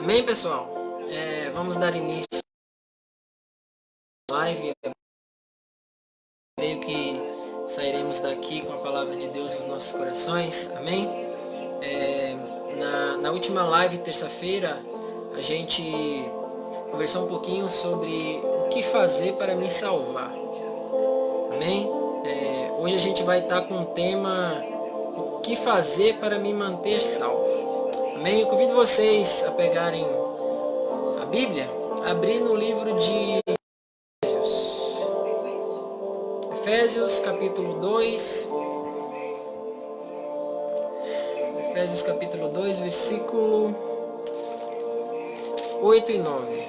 Amém, pessoal? Vamos dar início à live. Creio que sairemos daqui com a palavra de Deus nos nossos corações. Amém? Na última live, terça-feira, a gente conversou um pouquinho sobre o que fazer para me salvar. Amém? Hoje a gente vai estar com o tema o que fazer para me manter salvo. Amém? Eu convido vocês a pegarem a Bíblia, abrir no livro de Efésios capítulo 2. Efésios capítulo 2, versículo 8 e 9.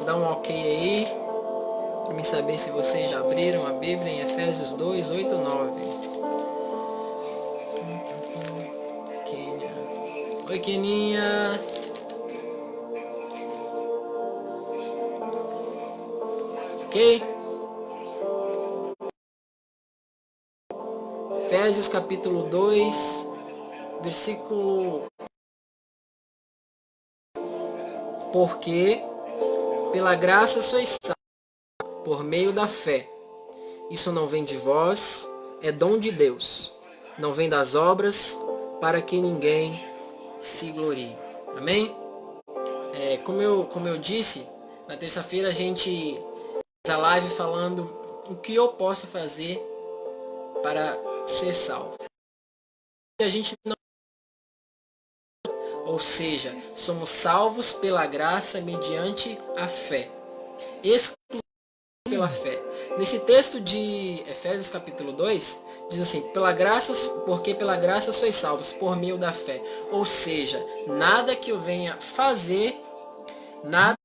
Dá um ok aí, para mim saber se vocês já abriram a Bíblia em Efésios 2, 8 e 9. Kênia. Oi, Keninha. Ok? Efésios capítulo 2, versículo... Porque pela graça sois salvos por meio da fé. Isso não vem de vós, é dom de Deus. Não vem das obras, para que ninguém se glorie. Amém? Como eu disse, na terça-feira a gente fez a live falando o que eu posso fazer para ser salvo. E a gente não... Ou seja, somos salvos pela graça mediante a fé. Exclusivamente pela fé. Nesse texto de Efésios capítulo 2, diz assim, porque pela graça sois salvos por meio da fé. Ou seja, nada que eu venha fazer, nada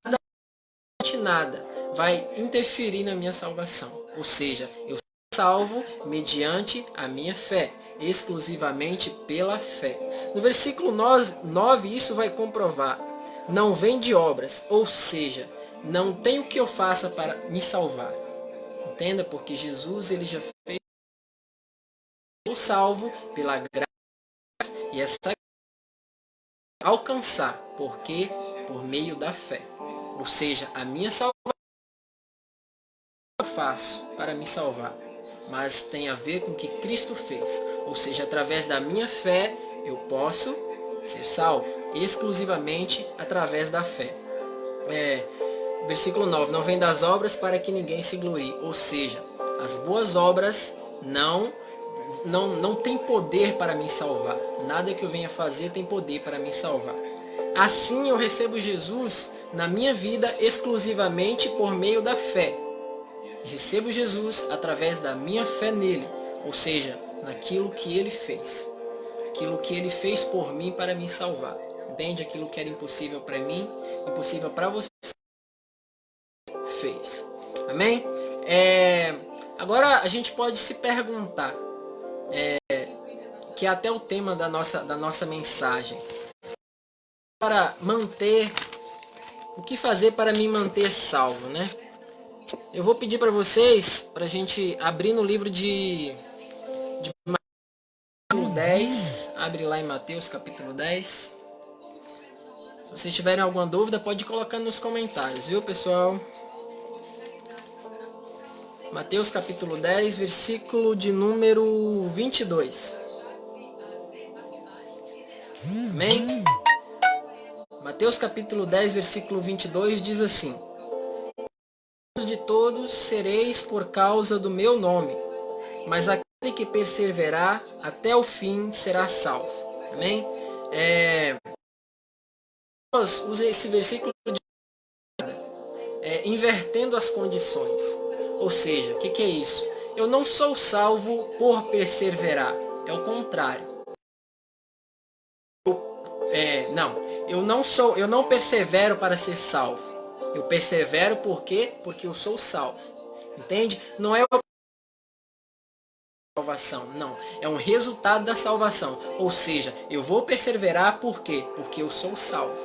vai interferir na minha salvação. Ou seja, eu sou salvo mediante a minha fé, exclusivamente pela fé. No versículo 9, isso vai comprovar. Não vem de obras, ou seja, não tem o que eu faça para me salvar. Entenda, porque Jesus ele já fez o salvo pela graça e essa alcançar, porque por meio da fé. Ou seja, a minha salvação eu faço para me salvar, mas tem a ver com o que Cristo fez. Ou seja, através da minha fé eu posso ser salvo, exclusivamente através da fé. Versículo 9, não vem das obras para que ninguém se glorie. Ou seja, as boas obras não tem poder para me salvar. Nada que eu venha fazer tem poder para me salvar. Assim eu recebo Jesus na minha vida exclusivamente por meio da fé. Recebo Jesus através da minha fé nele. Ou seja, naquilo que ele fez. Aquilo que ele fez por mim para me salvar. Entende? Aquilo que era impossível para mim, impossível para você. Fez. Amém? Agora a gente pode se perguntar, que é até o tema da nossa mensagem, para manter, o que fazer para me manter salvo, né? Eu vou pedir para vocês, para a gente abrir no livro de Mateus 10, abre lá em Mateus capítulo 10. Se vocês tiverem alguma dúvida, pode colocar nos comentários, viu, pessoal? Mateus capítulo 10, versículo de número 22. Amém? Mateus capítulo 10, versículo 22 diz assim: de todos sereis por causa do meu nome, mas aquele que perseverar até o fim será salvo. Amém? Usa esse versículo invertendo as condições. Ou seja, o que é isso? Eu não sou salvo por perseverar. É o contrário. Eu não persevero para ser salvo. Eu persevero por quê? Porque eu sou salvo. Entende? Não é salvação, não. É um resultado da salvação. Ou seja, eu vou perseverar por quê? Porque eu sou salvo.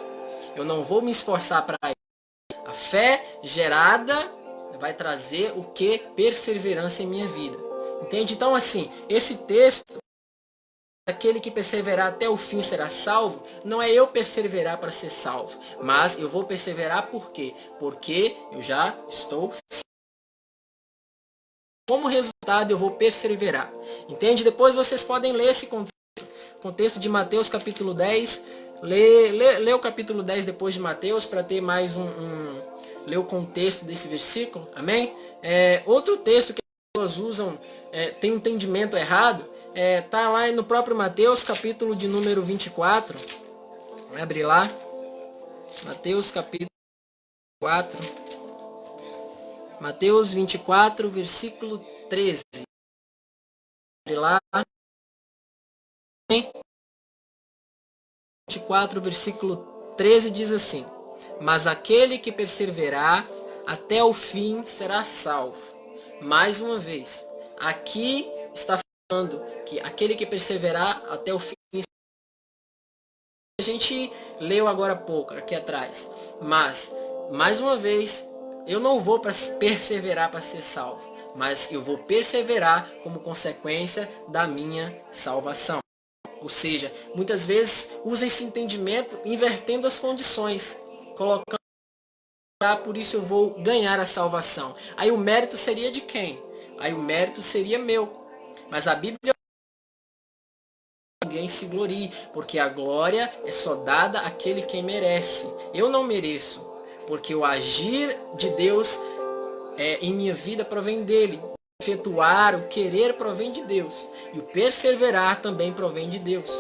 Eu não vou me esforçar para isso. A fé gerada vai trazer o que? Perseverança em minha vida. Entende? Então, assim, esse texto aquele que perseverar até o fim será salvo, não é eu perseverar para ser salvo, mas eu vou perseverar por quê? Porque eu já estou salvo. Como resultado, eu vou perseverar. Entende? Depois vocês podem ler esse contexto de Mateus capítulo 10. Lê o capítulo 10 depois de Mateus para ter mais ler o contexto desse versículo. Amém? Outro texto que as pessoas usam, tem um entendimento errado, tá lá no próprio Mateus capítulo de número 24. Abre lá. Mateus capítulo 4. Mateus 24, versículo 13. Abre lá. 24, versículo 13 diz assim: mas aquele que perseverar até o fim será salvo. Mais uma vez, aqui está falando que aquele que perseverar até o fim, a gente leu agora há pouco, aqui atrás. Mas, mais uma vez, eu não vou perseverar para ser salvo, mas eu vou perseverar como consequência da minha salvação. Ou seja, muitas vezes usa esse entendimento invertendo as condições, colocando, por isso eu vou ganhar a salvação. Aí o mérito seria de quem? Aí o mérito seria meu. Mas a Bíblia, ninguém se glorie, porque a glória é só dada àquele quem merece. Eu não mereço, porque o agir de Deus em minha vida provém dele. Efetuar, o querer provém de Deus. E o perseverar também provém de Deus.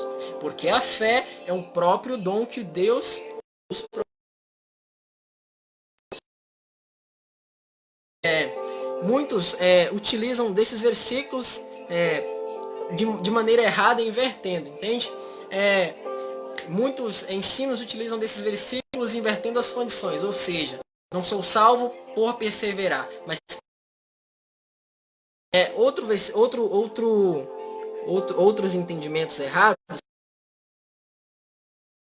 Porque a fé é um próprio dom que Deus nos muitos utilizam desses versículos de maneira errada, invertendo, entende? Muitos ensinos utilizam desses versículos invertendo as condições, ou seja, não sou salvo por perseverar, mas outros entendimentos errados.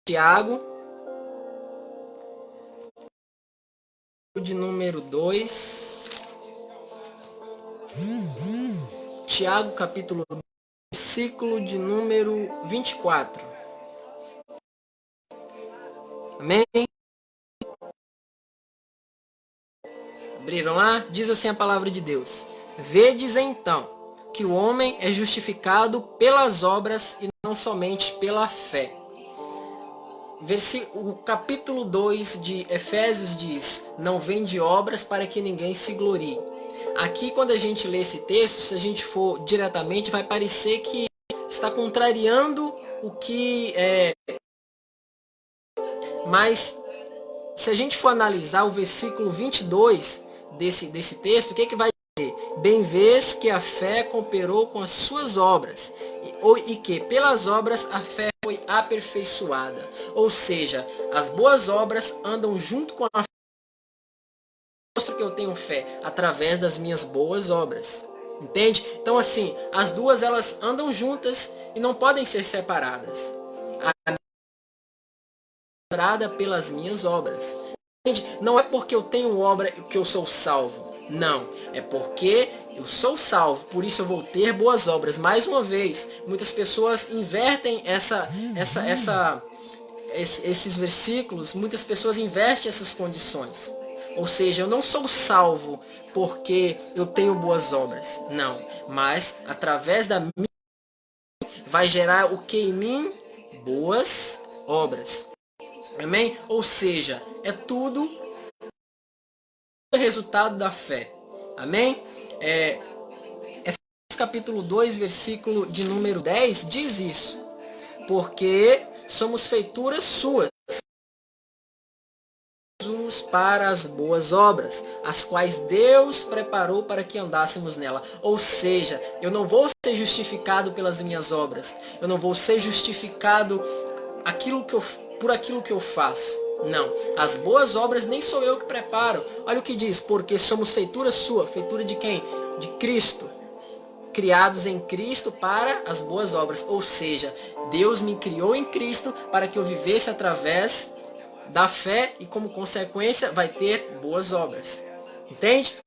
Tiago, de número 2. Tiago, capítulo 2, versículo de número 24. Amém? Abriram lá? Diz assim a palavra de Deus: vedes então que o homem é justificado pelas obras e não somente pela fé. O capítulo 2 de Efésios diz: não vem de obras para que ninguém se glorie. Aqui, quando a gente lê esse texto, se a gente for diretamente, vai parecer que está contrariando o que mas se a gente for analisar o versículo 22 desse texto, o que vai dizer? Bem vês que a fé cooperou com as suas obras, e que pelas obras a fé foi aperfeiçoada. Ou seja, as boas obras andam junto com a fé. Mostro que eu tenho fé através das minhas boas obras. Entende? Então assim, as duas elas andam juntas e não podem ser separadas. Pelas minhas obras. Entende? Não é porque eu tenho obra que eu sou salvo. Não. É porque eu sou salvo. Por isso eu vou ter boas obras. Mais uma vez, muitas pessoas invertem esses versículos. Muitas pessoas invertem essas condições. Ou seja, eu não sou salvo porque eu tenho boas obras. Não. Mas através da minha vai gerar o que em mim? Boas obras. Amém? Ou seja, é tudo resultado da fé. Amém? Efésios capítulo 2, versículo de número 10 diz isso. Porque somos feituras suas para as boas obras, as quais Deus preparou para que andássemos nela. Ou seja, eu não vou ser justificado pelas minhas obras. Eu não vou ser justificado por aquilo que eu faço. Não. As boas obras nem sou eu que preparo. Olha o que diz. Porque somos feitura sua. Feitura de quem? De Cristo. Criados em Cristo para as boas obras. Ou seja, Deus me criou em Cristo para que eu vivesse através da fé e como consequência vai ter boas obras. Entende?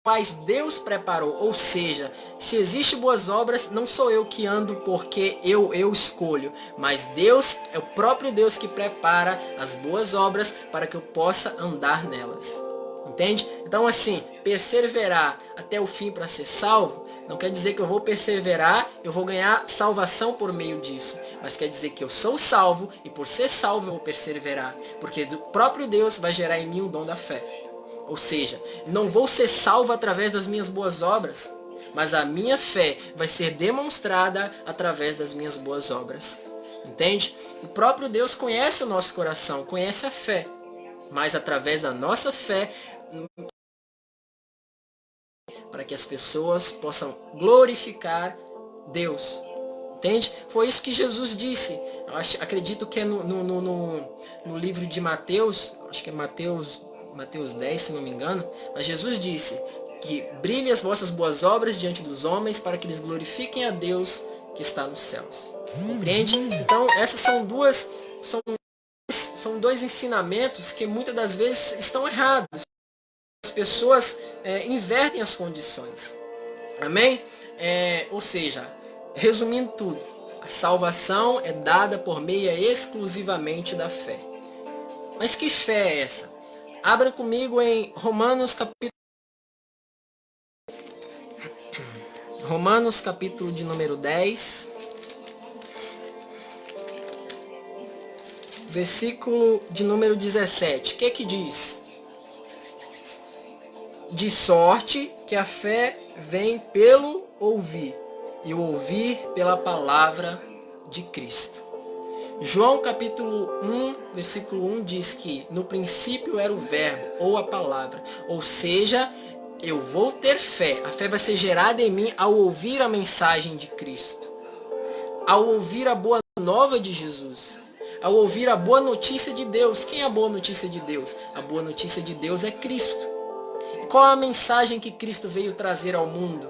quais Deus preparou. Ou seja, se existe boas obras, não sou eu que ando porque eu escolho, mas Deus, é o próprio Deus que prepara as boas obras para que eu possa andar nelas. Entende? Então assim, perseverar até o fim para ser salvo, não quer dizer que eu vou perseverar, eu vou ganhar salvação por meio disso. Mas quer dizer que eu sou salvo e por ser salvo eu vou perseverar. Porque do próprio Deus vai gerar em mim o dom da fé. Ou seja, não vou ser salvo através das minhas boas obras, mas a minha fé vai ser demonstrada através das minhas boas obras. Entende? O próprio Deus conhece o nosso coração, conhece a fé. Mas através da nossa fé, para que as pessoas possam glorificar Deus. Entende? Foi isso que Jesus disse. Eu acredito que é no livro de Mateus, acho que é Mateus 10, se não me engano, mas Jesus disse que brilhem as vossas boas obras diante dos homens para que eles glorifiquem a Deus que está nos céus. Compreende? Então, essas são dois ensinamentos que muitas das vezes estão errados. As pessoas invertem as condições. Amém? Ou seja, resumindo tudo, a salvação é dada por meio exclusivamente da fé. Mas que fé é essa? Abra comigo em Romanos capítulo de número 10. Versículo de número 17. O que é que diz? De sorte que a fé vem pelo ouvir, e o ouvir pela palavra de Cristo. João capítulo 1, versículo 1 diz que no princípio era o verbo, ou a palavra. Ou seja, eu vou ter fé. A fé vai ser gerada em mim ao ouvir a mensagem de Cristo. Ao ouvir a boa nova de Jesus. Ao ouvir a boa notícia de Deus. Quem é a boa notícia de Deus? A boa notícia de Deus é Cristo. E qual a mensagem que Cristo veio trazer ao mundo?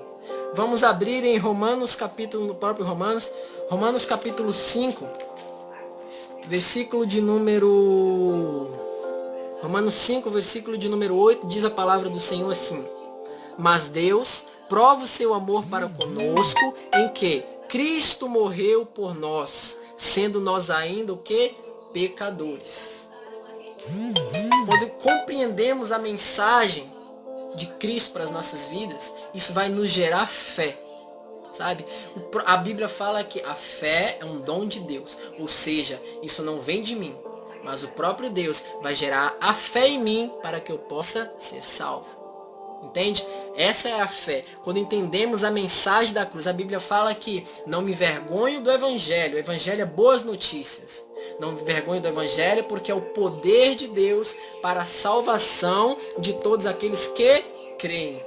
Vamos abrir em Romanos capítulo 5, versículo de número... Romanos 5, versículo de número 8, diz a palavra do Senhor assim: mas Deus prova o seu amor para conosco em que Cristo morreu por nós, sendo nós ainda o que? Pecadores. Quando compreendemos a mensagem de Cristo para as nossas vidas, isso vai nos gerar fé. Sabe? A Bíblia fala que a fé é um dom de Deus. Ou seja, isso não vem de mim, mas o próprio Deus vai gerar a fé em mim para que eu possa ser salvo. Entende? Essa é a fé. Quando entendemos a mensagem da cruz, a Bíblia fala que não me vergonho do Evangelho. O Evangelho é boas notícias. Não me vergonho do Evangelho porque é o poder de Deus para a salvação de todos aqueles que creem.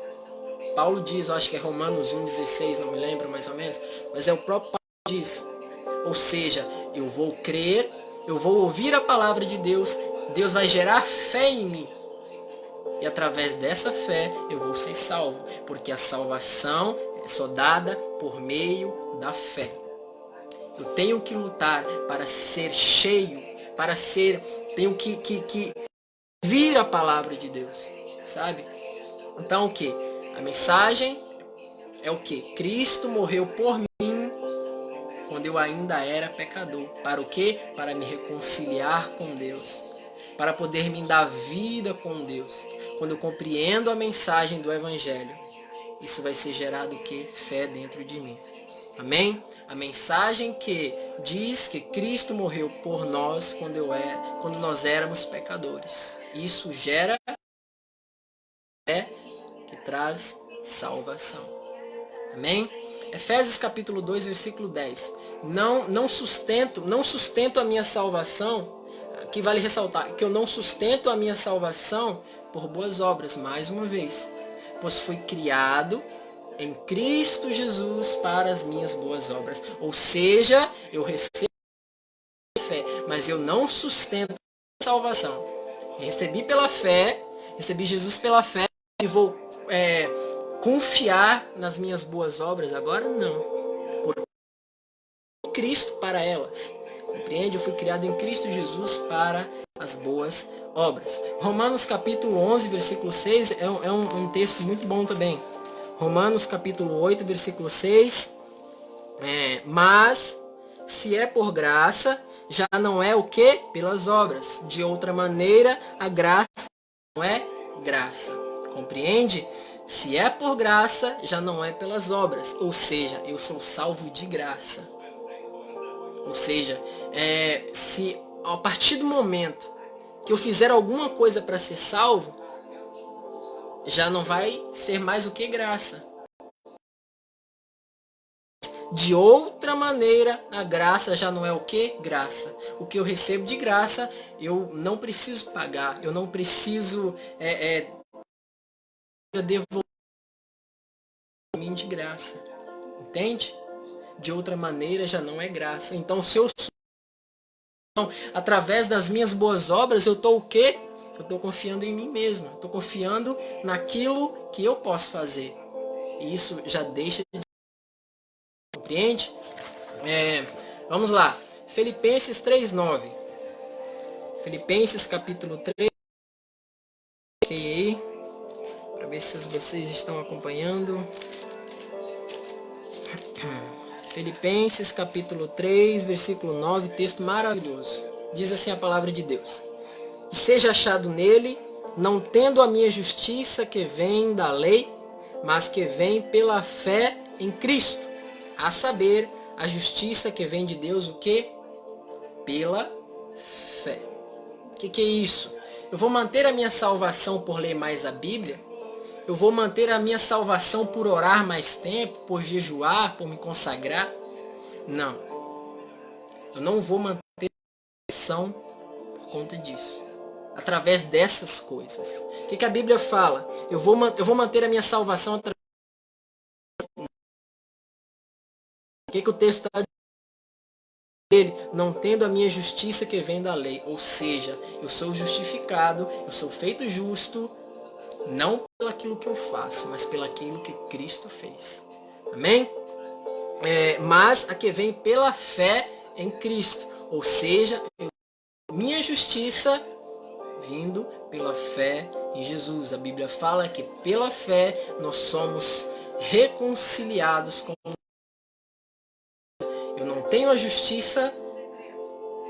Paulo diz, eu acho que é Romanos 1,16, não me lembro mais ou menos, mas é o próprio Paulo que diz. Ou seja, eu vou crer, eu vou ouvir a palavra de Deus, Deus vai gerar fé em mim. E através dessa fé eu vou ser salvo, porque a salvação é só dada por meio da fé. Eu tenho que lutar para ser cheio, tenho que ouvir a palavra de Deus, sabe? Então o que? A mensagem é o que? Cristo morreu por mim quando eu ainda era pecador. Para o quê? Para me reconciliar com Deus. Para poder me dar vida com Deus. Quando eu compreendo a mensagem do Evangelho, isso vai ser gerado o quê? Fé dentro de mim. Amém? A mensagem que diz que Cristo morreu por nós quando nós éramos pecadores. Isso gera fé que traz salvação. Amém? Efésios capítulo 2, versículo 10. Não sustento a minha salvação, que vale ressaltar, que eu não sustento a minha salvação por boas obras, mais uma vez, pois fui criado em Cristo Jesus para as minhas boas obras. Ou seja, eu recebo fé, mas eu não sustento a salvação. Eu recebi pela fé, recebi Jesus pela fé e vou confiar nas minhas boas obras? Agora não. Por Cristo para elas. Compreende? Eu fui criado em Cristo Jesus para as boas obras. Romanos capítulo 11, versículo 6 é um texto muito bom também. Romanos capítulo 8, versículo 6. Mas, se é por graça, já não é o que? Pelas obras. De outra maneira, a graça não é graça. Compreende? Se é por graça, já não é pelas obras. Ou seja, eu sou salvo de graça. Ou seja, se a partir do momento que eu fizer alguma coisa para ser salvo, já não vai ser mais o que graça. De outra maneira, a graça já não é o que? Graça. O que eu recebo de graça, eu não preciso pagar, eu não preciso devolver a mim de graça. Entende? De outra maneira, já não é graça. Então, se eu através das minhas boas obras, eu estou o quê? Eu estou confiando em mim mesmo. Estou confiando naquilo que eu posso fazer. E isso já deixa de... Compreende? Vamos lá. Filipenses 3:9. Filipenses capítulo 3. Ok aí. Para ver se vocês estão acompanhando. Filipenses capítulo 3, versículo 9. Texto maravilhoso. Diz assim a palavra de Deus. E seja achado nele, não tendo a minha justiça que vem da lei, mas que vem pela fé em Cristo. A saber, a justiça que vem de Deus, o quê? Pela fé. O que é isso? Eu vou manter a minha salvação por ler mais a Bíblia? Eu vou manter a minha salvação por orar mais tempo, por jejuar, por me consagrar? Não. Eu não vou manter a salvação por conta disso. Através dessas coisas. O que a Bíblia fala? Eu vou manter a minha salvação através... O que o texto está dizendo? Não tendo a minha justiça que vem da lei. Ou seja, eu sou justificado, eu sou feito justo, não pelaquilo que eu faço, mas pelaquilo que Cristo fez. Amém? Mas a que vem pela fé em Cristo. Ou seja, minha justiça vindo pela fé em Jesus. A Bíblia fala que pela fé nós somos reconciliados com Deus. Eu não tenho a justiça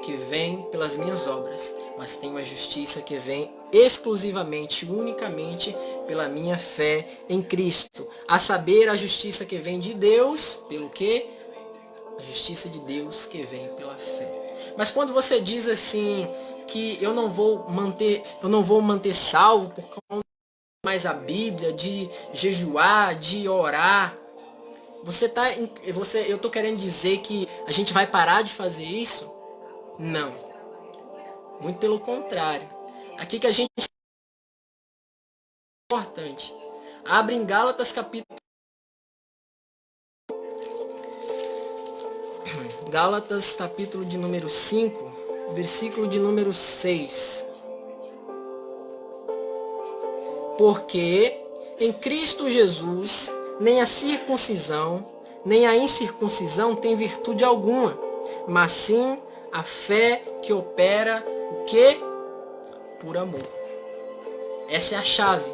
que vem pelas minhas obras, mas tenho a justiça que vem exclusivamente, unicamente pela minha fé em Cristo. A saber, a justiça que vem de Deus, pelo quê? A justiça de Deus que vem pela fé. Mas quando você diz assim que eu não vou manter salvo por conta mais a Bíblia, de jejuar, de orar, eu tô querendo dizer que a gente vai parar de fazer isso? Não. Muito pelo contrário. Aqui que a gente é importante. Abre em Gálatas capítulo de número 5, versículo de número 6. Porque em Cristo Jesus nem a circuncisão, nem a incircuncisão tem virtude alguma, mas sim a fé que opera o quê? Por amor. Essa é a chave.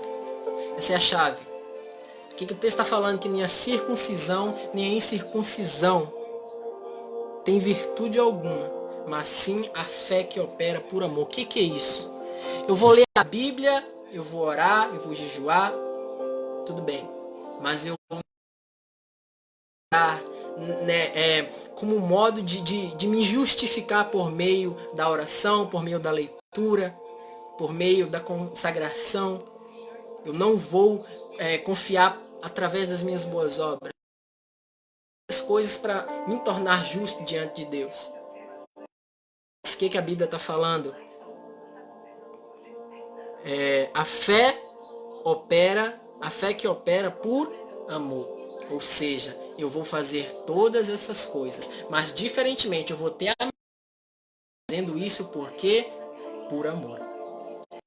Essa é a chave. O que o texto está falando? Que nem a circuncisão, nem a incircuncisão tem virtude alguma, mas sim a fé que opera por amor. O que é isso? Eu vou ler a Bíblia, eu vou orar, eu vou jejuar, tudo bem. Mas eu vou orar, como modo de me justificar por meio da oração, por meio da leitura, por meio da consagração. Eu não vou confiar através das minhas boas obras. As coisas para me tornar justo diante de Deus. O que a Bíblia está falando? A fé que opera por amor. Ou seja, eu vou fazer todas essas coisas, mas diferentemente eu vou ter a fazendo isso porque por amor. Ou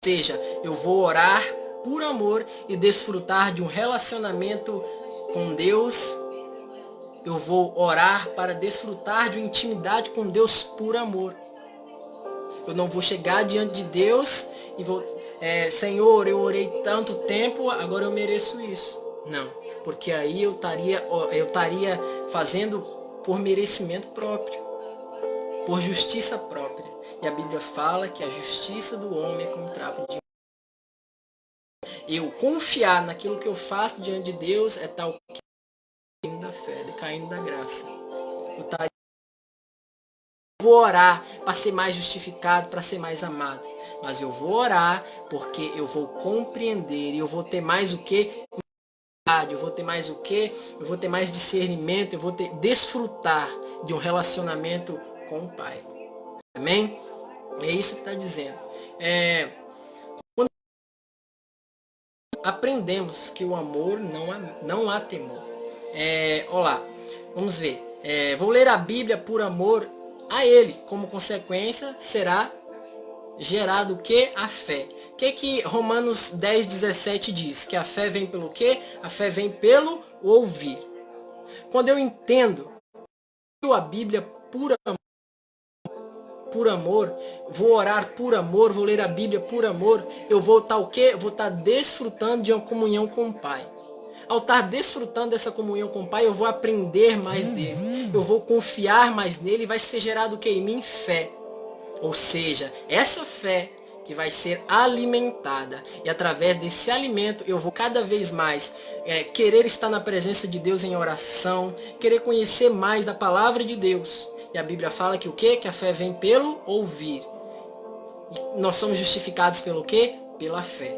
seja, eu vou orar por amor e desfrutar de um relacionamento com Deus. Eu vou orar para desfrutar de uma intimidade com Deus por amor. Eu não vou chegar diante de Deus e vou, Senhor, eu orei tanto tempo, agora eu mereço isso. Não, porque aí eu estaria fazendo por merecimento próprio, por justiça própria. E a Bíblia fala que a justiça do homem é como trapo de... Eu confiar naquilo que eu faço diante de Deus é tal que caindo da fé, caindo da graça. Eu vou orar para ser mais justificado, para ser mais amado. Mas eu vou orar porque eu vou compreender e eu vou ter mais o que? Eu vou ter mais o que? Eu vou ter mais discernimento, eu vou desfrutar de um relacionamento com o Pai. Amém? É isso que está dizendo. Quando aprendemos que o amor não há temor. Olá, vamos ver. Vou ler a Bíblia por amor a Ele. Como consequência, será gerado o que? A fé. O que Romanos 10:17 diz? Que a fé vem pelo quê? A fé vem pelo ouvir. Quando eu entendo a Bíblia por amor, vou orar por amor, vou ler a Bíblia por amor, eu vou estar o quê? Vou estar desfrutando de uma comunhão com o Pai. Ao estar desfrutando dessa comunhão com o Pai, eu vou aprender mais dele. Eu vou confiar mais nele e vai ser gerado o que? Em mim? Fé. Ou seja, essa fé que vai ser alimentada. E através desse alimento eu vou cada vez mais querer estar na presença de Deus em oração, querer conhecer mais da palavra de Deus. E a Bíblia fala que o quê? Que a fé vem pelo ouvir. E nós somos justificados pelo quê? Pela fé.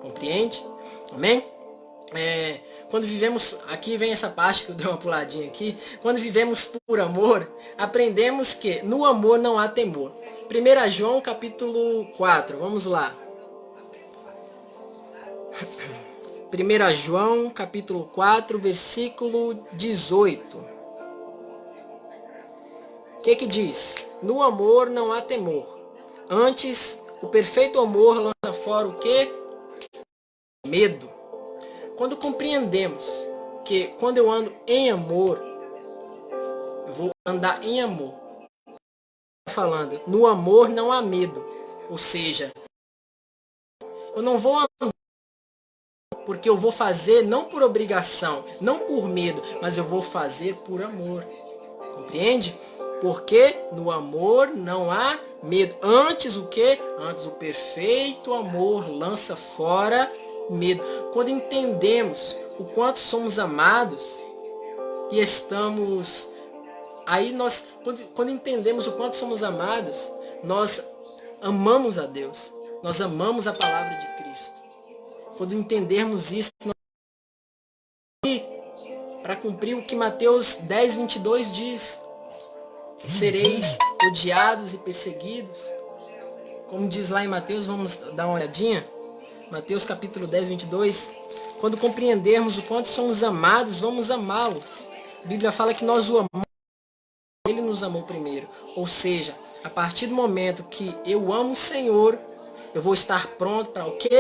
Compreende? Amém? Quando vivemos, aqui vem essa parte que eu dei uma puladinha aqui, quando vivemos por amor, aprendemos que no amor não há temor. 1 João capítulo 4, vamos lá. 1 João capítulo 4, versículo 18. O que diz? No amor não há temor. Antes, o perfeito amor lança fora o que? Medo. Quando compreendemos que quando eu ando em amor, eu vou andar em amor. Falando, no amor não há medo. Ou seja, eu não vou andar porque eu vou fazer não por obrigação, não por medo, mas eu vou fazer por amor. Compreende? Porque no amor não há medo. Antes o que? Antes o perfeito amor lança fora medo. Quando entendemos o quanto somos amados e estamos... Aí nós, quando entendemos o quanto somos amados, nós amamos a Deus. Nós amamos a palavra de Cristo. Quando entendermos isso, para cumprir o que Mateus 10:22 diz. Sereis odiados e perseguidos. Como diz lá em Mateus, vamos dar uma olhadinha. Mateus capítulo 10:22. Quando compreendermos o quanto somos amados, vamos amá-lo. A Bíblia fala que nós o amamos. Ele nos amou primeiro. Ou seja, a partir do momento que eu amo o Senhor, eu vou estar pronto para o quê?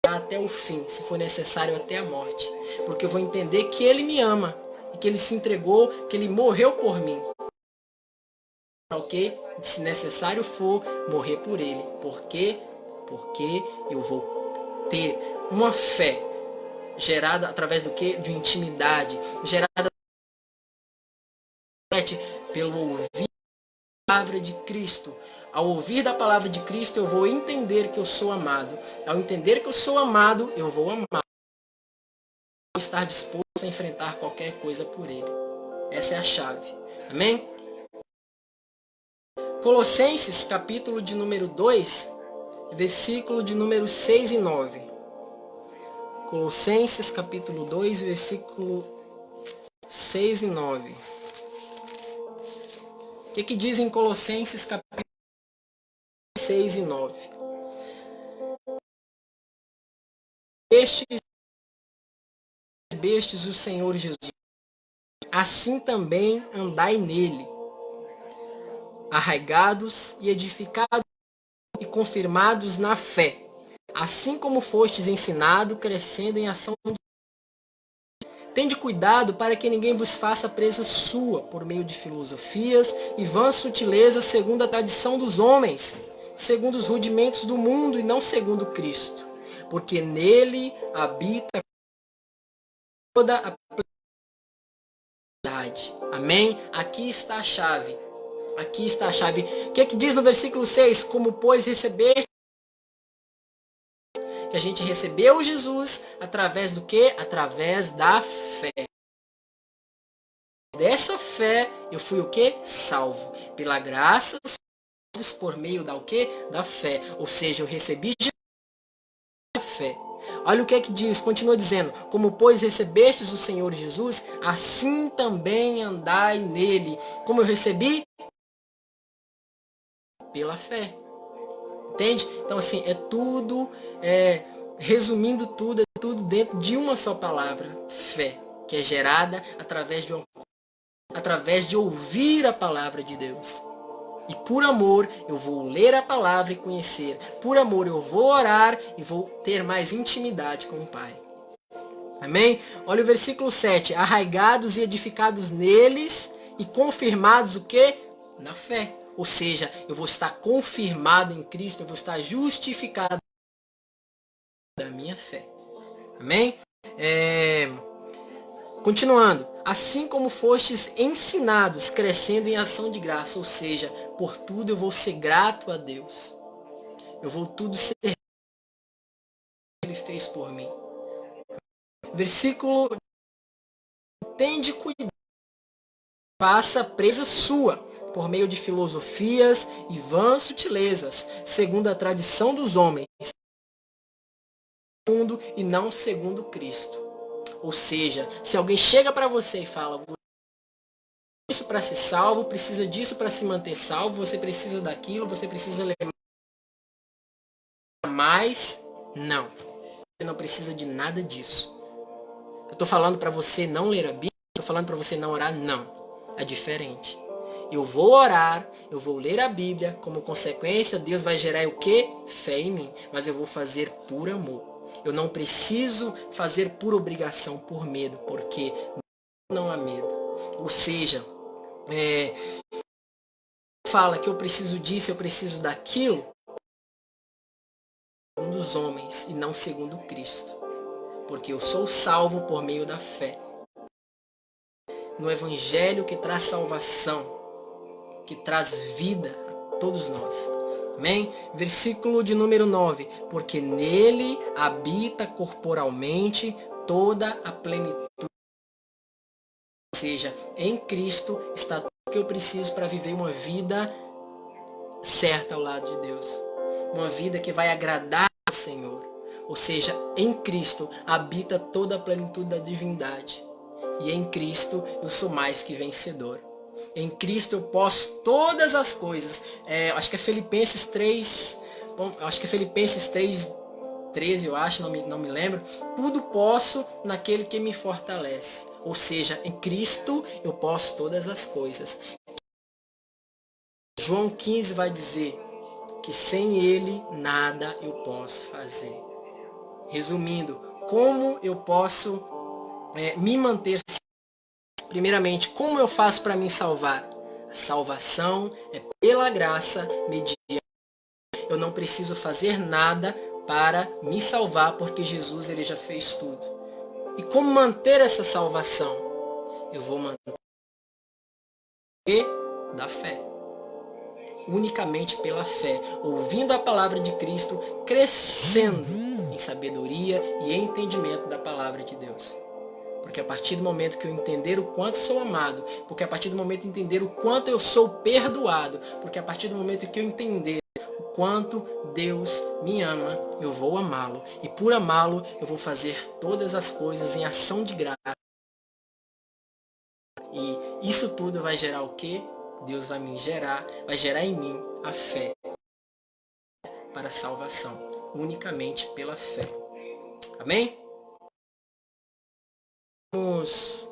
Até o fim, se for necessário até a morte. Porque eu vou entender que Ele me ama. E que Ele se entregou, que Ele morreu por mim. Para o quê? Se necessário for, morrer por Ele. Por quê? Porque eu vou ter uma fé gerada através do quê? De intimidade. Gerada pelo ouvir da palavra de Cristo. Ao ouvir da palavra de Cristo, eu vou entender que eu sou amado. Ao entender que eu sou amado, eu vou amar. Vou estar disposto a enfrentar qualquer coisa por Ele. Essa é a chave. Amém? Colossenses, capítulo de número 2, versículo de número 6 e 9. Colossenses, capítulo 2, versículo 6 e 9. O que diz em Colossenses, capítulo 6 e 9? Bestes o Senhor Jesus, assim também andai nele, arraigados e edificados e confirmados na fé, assim como fostes ensinado, crescendo em ação de... Tende cuidado para que ninguém vos faça presa sua, por meio de filosofias e vãs sutilezas, segundo a tradição dos homens, segundo os rudimentos do mundo e não segundo Cristo. Porque nele habita toda a plenitude. Amém? Aqui está a chave. Aqui está a chave. O que é que diz no versículo 6? Como, pois, receber que a gente recebeu Jesus através do quê? Através da fé. Dessa fé eu fui o quê? Salvo. Pela graça, por meio da o quê? Da fé. Ou seja, eu recebi a fé. Olha o que é que diz, continua dizendo, como pois recebestes o Senhor Jesus, assim também andai nele. Como eu recebi? Pela fé. Entende? Então assim, é tudo, resumindo tudo, é tudo dentro de uma só palavra, fé, que é gerada através de ouvir a palavra de Deus. E por amor eu vou ler a palavra e conhecer. Por amor eu vou orar e vou ter mais intimidade com o Pai. Amém? Olha o versículo 7. Arraigados e edificados neles e confirmados o quê? Na fé. Ou seja, eu vou estar confirmado em Cristo, eu vou estar justificado da minha fé. Amém? Continuando. Assim como fostes ensinados, crescendo em ação de graça. Ou seja, por tudo eu vou ser grato a Deus. Eu vou tudo ser que Ele fez por mim. Versículo. Tende cuidado. Faça presa sua, por meio de filosofias e vãs sutilezas, segundo a tradição dos homens, segundo e não segundo Cristo. Ou seja, se alguém chega para você e fala, isso para ser salvo, precisa disso para se manter salvo, você precisa daquilo, você precisa ler mais, não. Você não precisa de nada disso. Eu estou falando para você não ler a Bíblia, estou falando para você não orar, não. É diferente. Eu vou orar, eu vou ler a Bíblia, como consequência, Deus vai gerar o quê? Fé em mim. Mas eu vou fazer por amor. Eu não preciso fazer por obrigação, por medo, porque não há medo. Ou seja, fala que eu preciso disso, eu preciso daquilo, segundo os homens e não segundo Cristo. Porque eu sou salvo por meio da fé. No Evangelho que traz salvação, que traz vida a todos nós. Amém? Versículo de número 9. Porque nele habita corporalmente toda a plenitude. Ou seja, em Cristo está tudo que eu preciso para viver uma vida certa ao lado de Deus. Uma vida que vai agradar ao Senhor. Ou seja, em Cristo habita toda a plenitude da divindade. E em Cristo eu sou mais que vencedor. Em Cristo eu posso todas as coisas. Acho que é Filipenses 3. Acho que é Filipenses 3, 13, eu acho, não me lembro. Tudo posso naquele que me fortalece. Ou seja, em Cristo eu posso todas as coisas. João 15 vai dizer que sem Ele nada eu posso fazer. Resumindo, como eu posso me manter? Primeiramente, como eu faço para me salvar? A salvação é pela graça mediante. Eu não preciso fazer nada para me salvar, porque Jesus ele já fez tudo. E como manter essa salvação? Eu vou manter da fé. Unicamente pela fé, ouvindo a palavra de Cristo, crescendo em sabedoria e entendimento da palavra de Deus. Porque a partir do momento que eu entender o quanto sou amado, porque a partir do momento que eu entender o quanto eu sou perdoado, porque a partir do momento que eu entender o quanto Deus me ama, eu vou amá-lo. E por amá-lo, eu vou fazer todas as coisas em ação de graça. E isso tudo vai gerar o quê? Deus vai gerar em mim a fé para a salvação, unicamente pela fé. Amém? Vamos